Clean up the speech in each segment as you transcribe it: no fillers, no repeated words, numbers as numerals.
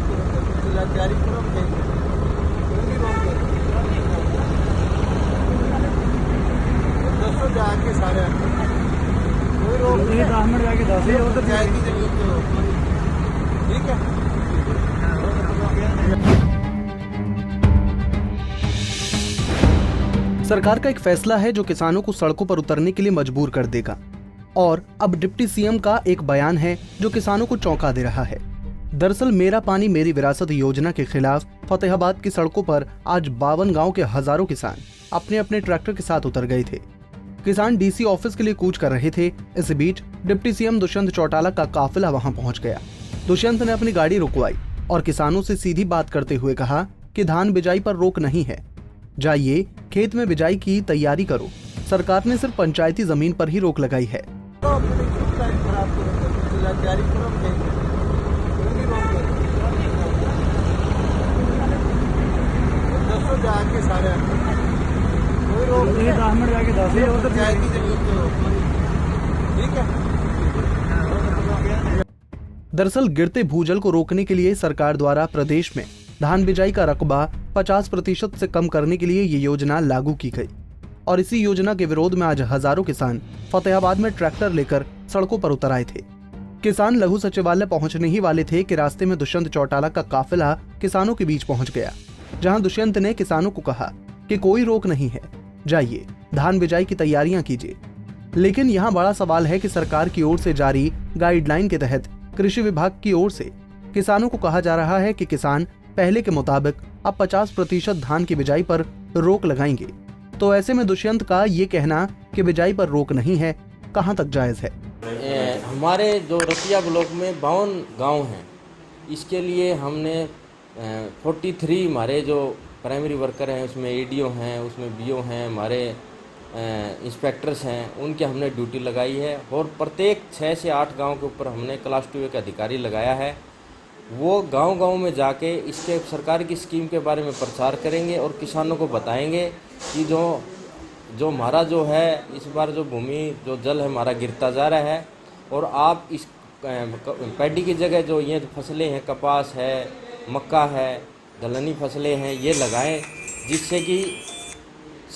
आपको तैयारी करो, दसों जाके सारे कोई रोक नहीं, 10 मिनट जाके 10 उधर जाएगी जरूरत, ठीक है। सरकार का एक फैसला है जो किसानों को सड़कों पर उतरने के लिए मजबूर कर देगा। और अब डिप्टी सीएम का एक बयान है जो किसानों को चौंका दे रहा है। दरअसल मेरा पानी मेरी विरासत योजना के खिलाफ फतेहाबाद की सड़कों पर आज 52 गांव के हजारों किसान अपने अपने ट्रैक्टर के साथ उतर गए थे। किसान डीसी ऑफिस के लिए कूच कर रहे थे। इस बीच डिप्टी सीएम दुष्यंत चौटाला का काफिला वहां पहुंच गया। दुष्यंत ने अपनी गाड़ी रुकवाई और किसानों से सीधी बात करते हुए कहा कि धान बिजाई पर रोक नहीं है, जाइए खेत में बिजाई की तैयारी करो। सरकार ने सिर्फ पंचायती जमीन पर ही रोक लगाई है। जाके सारे कोई रोक नहीं, 10 मिनट जाके 10 उधर जाएगी जरूरत, ठीक है। दरअसल गिरते भूजल को रोकने के लिए सरकार द्वारा प्रदेश में धान बिजाई का रकबा 50% से कम करने के लिए ये योजना लागू की गई। और इसी योजना के विरोध में आज हजारों किसान फतेहाबाद में ट्रैक्टर लेकर सड़कों पर उतर आए थे। किसान लघु सचिवालय पहुंचने ही वाले थे कि रास्ते में दुष्यंत चौटाला का काफिला किसानों के बीच पहुंच गया, जहां दुष्यंत ने किसानों को कहा कि कोई रोक नहीं है, जाइए धान बिजाई की तैयारियां कीजिए। लेकिन यहाँ बड़ा सवाल है कि सरकार की ओर से जारी गाइडलाइन के तहत कृषि विभाग की ओर से किसानों को कहा जा रहा है कि किसान पहले के मुताबिक अब 50% धान की बिजाई पर रोक लगाएंगे। तो ऐसे में दुष्यंत का ये कहना कि बिजाई पर रोक नहीं है कहां तक जायज है। हमारे जो रतिया ब्लॉक में 52 गांव हैं, इसके लिए हमने 43 हमारे जो प्राइमरी वर्कर हैं, उसमें एडीओ हैं, उसमें बीओ हैं, हमारे इंस्पेक्टर्स हैं, उनके हमने ड्यूटी लगाई है। और प्रत्येक 6 से 8 गांव के ऊपर हमने क्लास 2 का अधिकारी लगाया है। वो गांव-गांव में जाके इसके सरकार की स्कीम के बारे में प्रचार करेंगे और किसानों को बताएंगे कि जो हमारा जो है इस बार जो भूमि जो जल है हमारा गिरता जा रहा है, और आप इस पैडी की जगह जो ये फसलें हैं, कपास है, मक्का है, दलहनी फसलें हैं, ये लगाएं, जिससे कि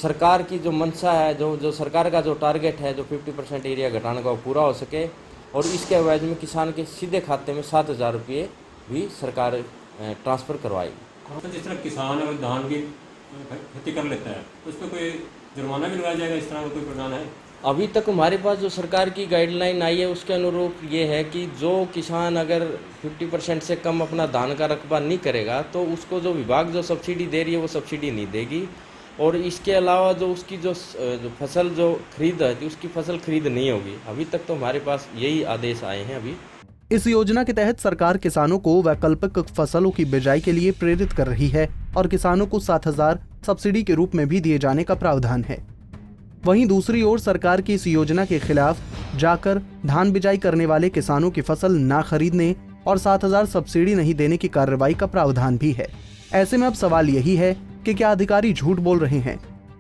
सरकार की जो मंशा है, जो सरकार का जो टारगेट है, जो 50% एरिया घटाने का, वो पूरा हो सके। और इसके एवज में किसान के सीधे खाते में 7,000 रुपये भी सरकार ट्रांसफ़र करवाएगी। जिस तरह किसान अगर धान की खेती कर लेता है तो उस पर कोई जुर्माना भी लगाया जाएगा, इस तरह का कोई प्रावधान है? अभी तक हमारे पास जो सरकार की गाइडलाइन आई है उसके अनुरूप ये है कि जो किसान अगर 50% से कम अपना धान का रकबा नहीं करेगा तो उसको जो विभाग जो सब्सिडी दे रही है वो सब्सिडी नहीं देगी। और इसके अलावा जो उसकी जो फसल जो खरीद है उसकी फसल खरीद नहीं होगी। अभी तक तो हमारे पास यही आदेश आए हैं। अभी इस योजना के तहत सरकार किसानों को वैकल्पिक फसलों की बिजाई के लिए प्रेरित कर रही है और किसानों को 7,000 सब्सिडी के रूप में भी दिए जाने का प्रावधान है। वहीं दूसरी ओर सरकार की इस योजना के खिलाफ जाकर धान बिजाई करने वाले किसानों की फसल ना खरीदने और 7,000 सब्सिडी नहीं देने की कार्रवाई का प्रावधान भी है। ऐसे में अब सवाल यही है कि क्या अधिकारी झूठ बोल रहे हैं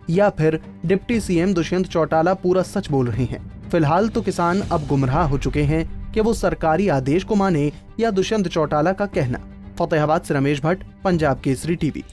या फिर डिप्टी सीएम दुष्यंत चौटाला पूरा सच बोल रहे हैं। फिलहाल तो किसान अब गुमराह हो चुके हैं कि वो सरकारी आदेश को माने या दुष्यंत चौटाला का कहना। फतेहाबाद से रमेश भट्ट, पंजाब केसरी टीवी।